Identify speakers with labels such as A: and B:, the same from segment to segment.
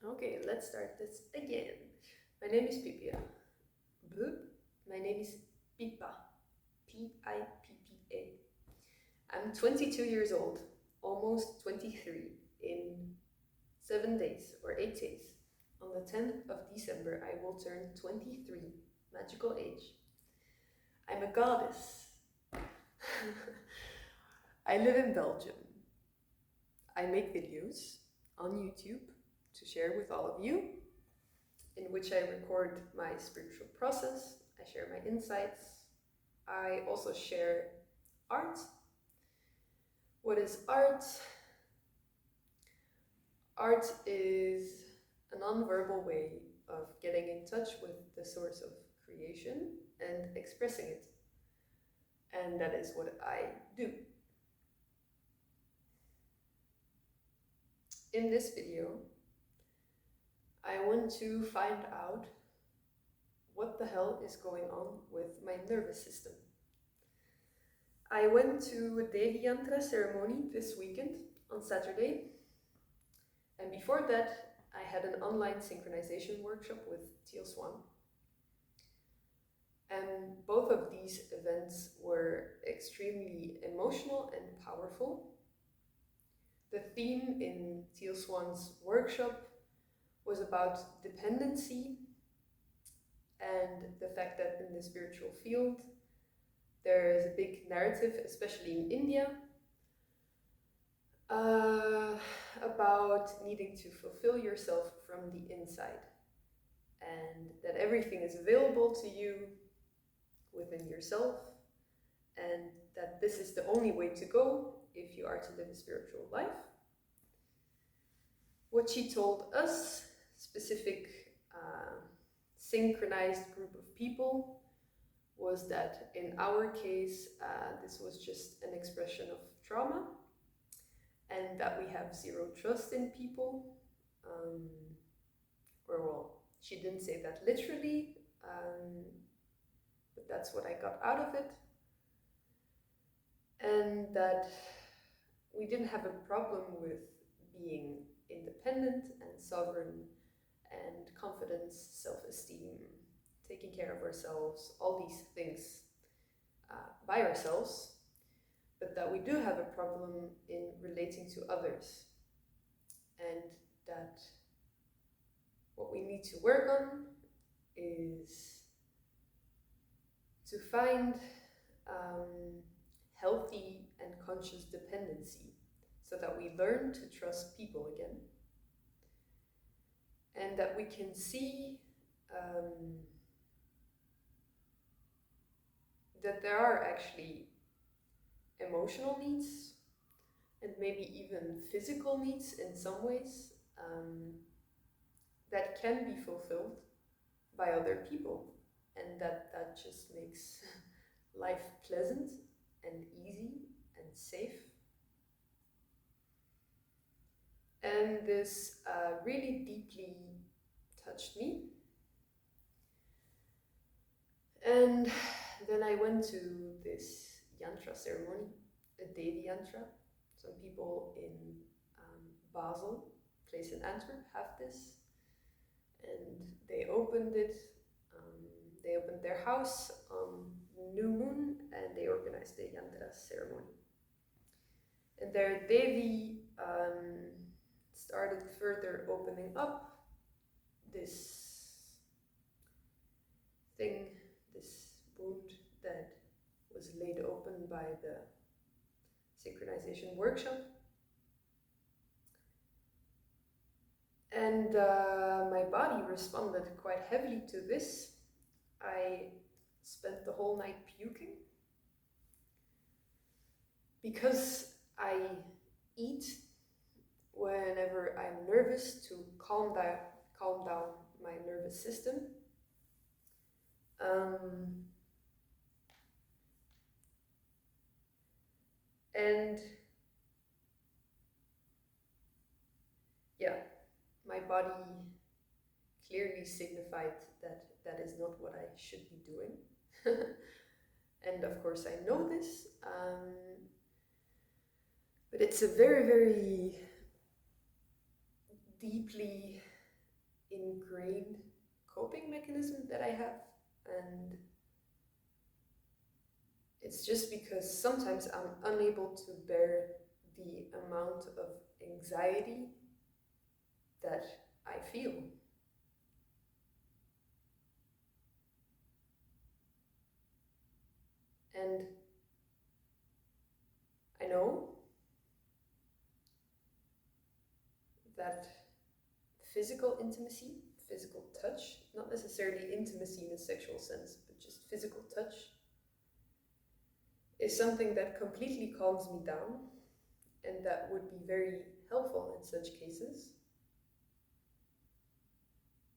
A: Okay, let's start this again. My name is Pipia. My name is Pipa. Pippa. I'm 22 years old, almost 23, in 7 days or 8 days. On the 10th of December, I will turn 23, magical age. I'm a goddess. I live in Belgium. I make videos on YouTube to share with all of you, in which I record my spiritual process, I share my insights, I also share art. What is art? Art is a non-verbal way of getting in touch with the source of creation and expressing it. And that is what I do. In this video, I want to find out what the hell is going on with my nervous system. I went to a Devi Yantra ceremony this weekend on Saturday, and before that I had an online synchronization workshop with Teal Swan. And both of these events were extremely emotional and powerful. The theme in Teal Swan's workshop was about dependency and the fact that in the spiritual field there is a big narrative, especially in India, about needing to fulfill yourself from the inside, and that everything is available to you within yourself, and that this is the only way to go if you are to live a spiritual life. What she told us, specific synchronized group of people, was that in our case, this was just an expression of trauma, and that we have zero trust in people. She didn't say that literally, but that's what I got out of it. And that we didn't have a problem with being independent and sovereign and confidence, self-esteem, taking care of ourselves, all these things by ourselves, but that we do have a problem in relating to others, and that what we need to work on is to find healthy and conscious dependency, so that we learn to trust people again, and that we can see that there are actually emotional needs and maybe even physical needs in some ways that can be fulfilled by other people, and that just makes life pleasant and easy and safe. And this really deeply touched me. And then I went to this yantra ceremony, a Devi yantra. Some people in Basel, place in Antwerp, have this. And they opened it. They opened their house on new moon, and they organized the yantra ceremony. And their Devi started further opening up this thing, this wound that was laid open by the synchronization workshop. And my body responded quite heavily to this. I spent the whole night puking because I eat whenever I'm nervous to calm down my nervous system. And yeah, my body clearly signified that that is not what I should be doing. And of course I know this, but it's a very, very deeply ingrained coping mechanism that I have, and it's just because sometimes I'm unable to bear the amount of anxiety that I feel. And I know that physical intimacy, physical touch, not necessarily intimacy in a sexual sense, but just physical touch, is something that completely calms me down and that would be very helpful in such cases.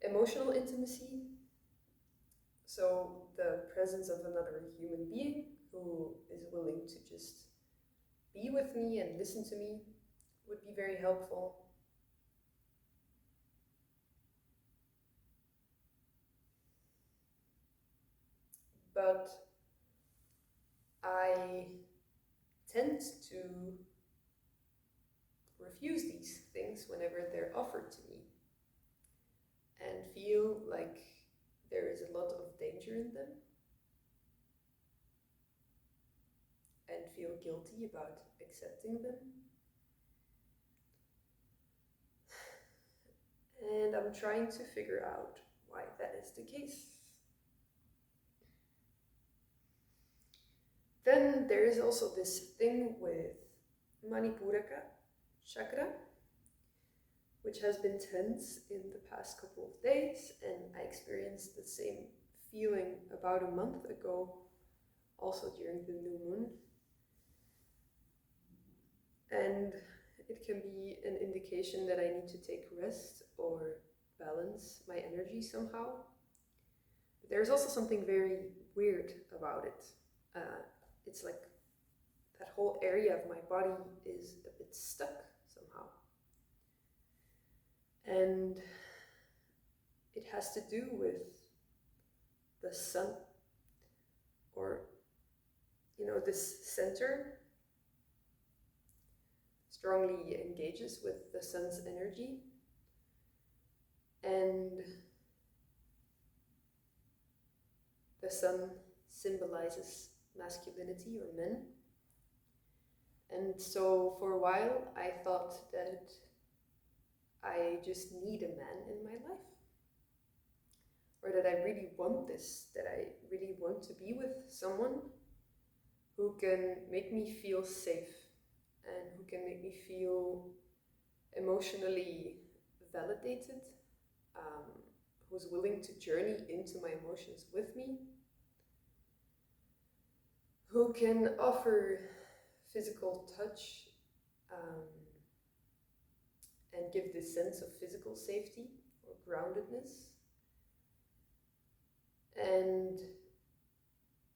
A: Emotional intimacy, so the presence of another human being who is willing to just be with me and listen to me, would be very helpful. But I tend to refuse these things whenever they're offered to me and feel like there is a lot of danger in them and feel guilty about accepting them. And I'm trying to figure out why that is the case. Then there is also this thing with Manipuraka chakra, which has been tense in the past couple of days, and I experienced the same feeling about a month ago, also during the new moon. And it can be an indication that I need to take rest or balance my energy somehow. But there's also something very weird about it. It's like that whole area of my body is a bit stuck somehow. And it has to do with the sun, or, this center strongly engages with the sun's energy. And the sun symbolizes masculinity or men. And so for a while I thought that I just need a man in my life, or that I really want this, that I really want to be with someone who can make me feel safe and who can make me feel emotionally validated, who's willing to journey into my emotions with me, who can offer physical touch and give this sense of physical safety or groundedness. And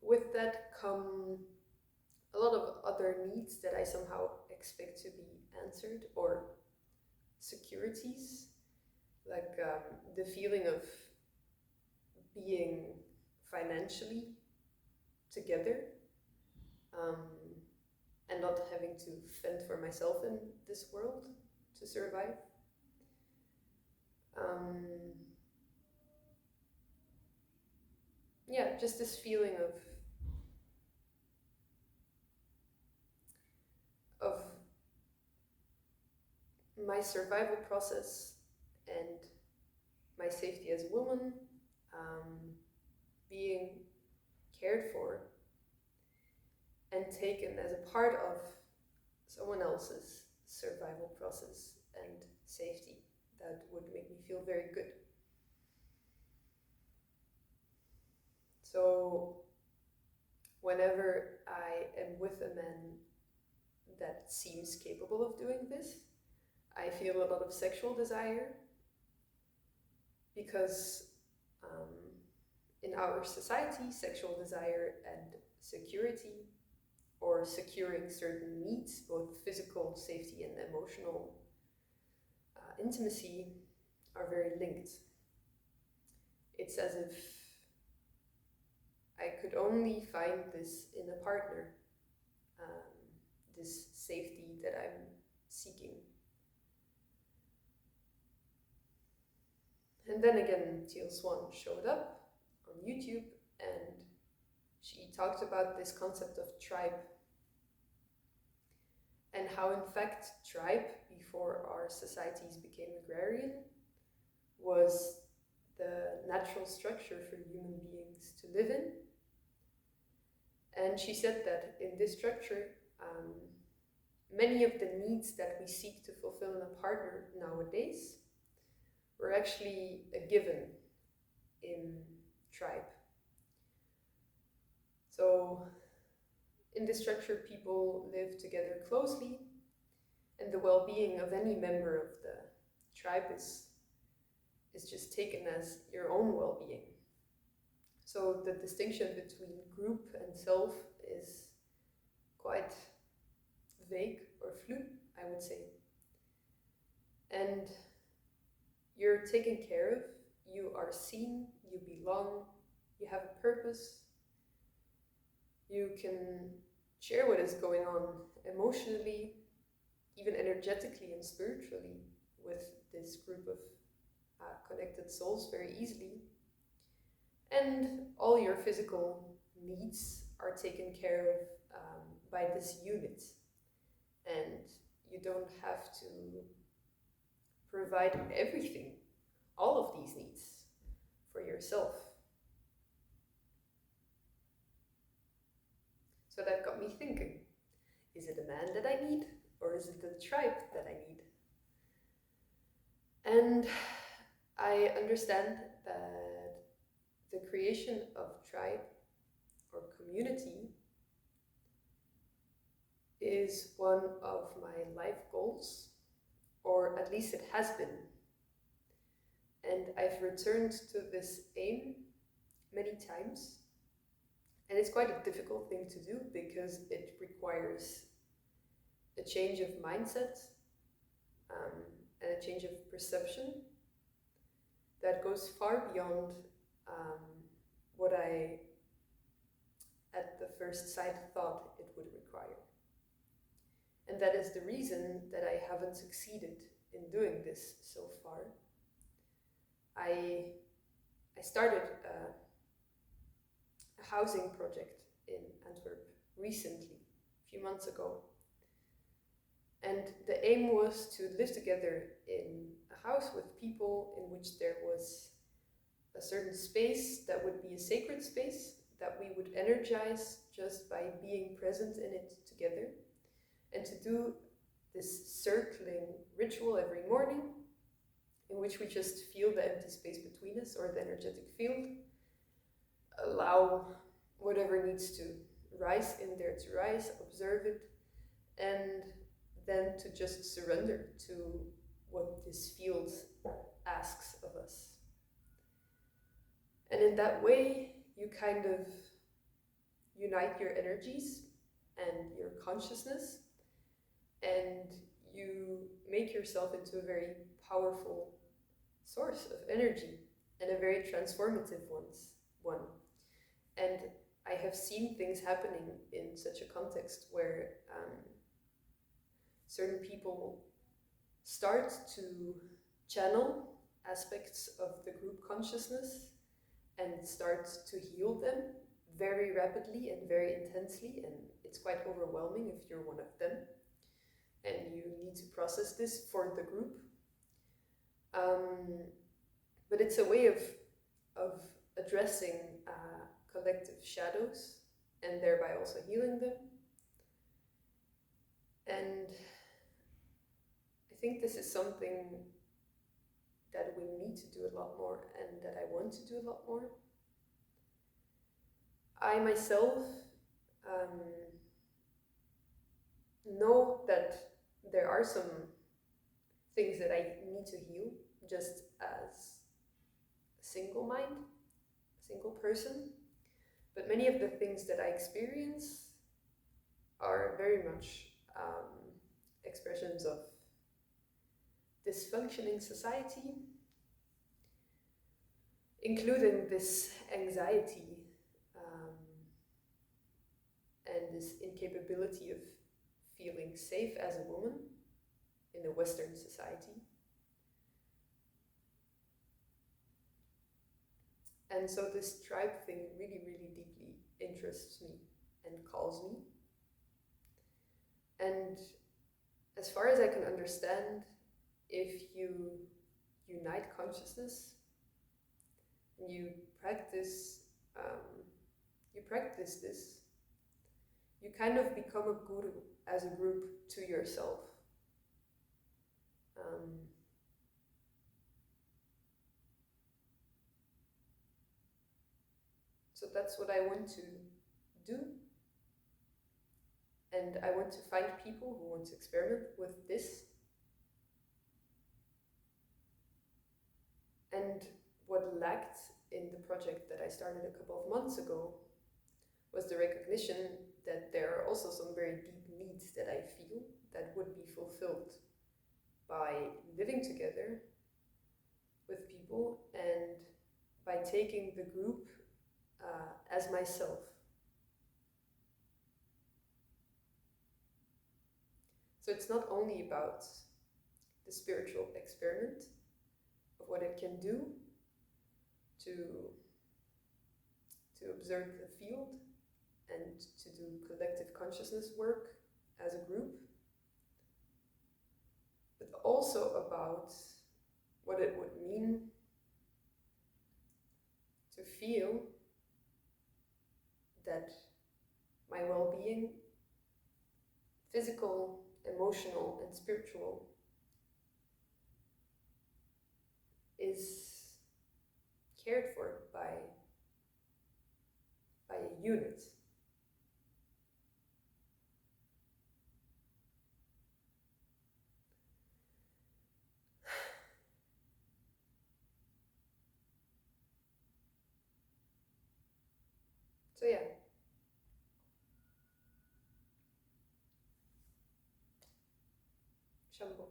A: with that come a lot of other needs that I somehow expect to be answered, or securities, like the feeling of being financially together, and not having to fend for myself in this world to survive. Just this feeling of my survival process and my safety as a woman, being cared for and taken as a part of someone else's survival process and safety that would make me feel very good. So whenever I am with a man that seems capable of doing this, I feel a lot of sexual desire, because in our society, sexual desire and security, or securing certain needs, both physical safety and emotional intimacy, are very linked. It's as if I could only find this in a partner, this safety that I'm seeking. And And then again, Teal Swan showed up on YouTube and she talked about this concept of tribe and how in fact tribe, before our societies became agrarian, was the natural structure for human beings to live in. And she said that in this structure, many of the needs that we seek to fulfill in a partner nowadays were actually a given in tribe. So in this structure, people live together closely, and the well-being of any member of the tribe is just taken as your own well-being. So the distinction between group and self is quite vague or fluid, I would say. And you're taken care of, you are seen, you belong, you have a purpose, you can share what is going on emotionally, even energetically and spiritually with this group of connected souls very easily. And all your physical needs are taken care of by this unit. And you don't have to provide everything, all of these needs, for yourself. So that got me thinking, is it a man that I need, or is it the tribe that I need? And I understand that the creation of tribe or community is one of my life goals, or at least it has been. And I've returned to this aim many times. And it's quite a difficult thing to do because it requires a change of mindset and a change of perception that goes far beyond what I at the first sight thought it would require. And that is the reason that I haven't succeeded in doing this so far. I started a housing project in Antwerp recently, a few months ago. And the aim was to live together in a house with people in which there was a certain space that would be a sacred space that we would energize just by being present in it together, and to do this circling ritual every morning in which we just feel the empty space between us or the energetic field, allow whatever needs to rise in there to rise, observe it, and then to just surrender to what this field asks of us. And in that way, you kind of unite your energies and your consciousness, and you make yourself into a very powerful source of energy and a very transformative one. And I have seen things happening in such a context where certain people start to channel aspects of the group consciousness and start to heal them very rapidly and very intensely, and it's quite overwhelming if you're one of them and you need to process this for the group. But it's a way of addressing collective shadows and thereby also healing them. And I think this is something that we need to do a lot more and that I want to do a lot more. I myself know that there are some things that I need to heal just as a single mind, a single person. But many of the things that I experience are very much expressions of dysfunctioning society, including this anxiety and this incapability of feeling safe as a woman in a Western society. And so this tribe thing really, really deeply interests me and calls me. And as far as I can understand, if you unite consciousness and you practice this, you kind of become a guru as a group to yourself. So that's what I want to do. And I want to find people who want to experiment with this. And what lacked in the project that I started a couple of months ago was the recognition that there are also some very deep needs that I feel that would be fulfilled by living together with people and by taking the group as myself. So it's not only about the spiritual experiment of what it can do to observe the field and to do collective consciousness work as a group, but also about what it would mean to feel that my well-being, physical, emotional, and spiritual, is cared for by a unit. So yeah. Shambho.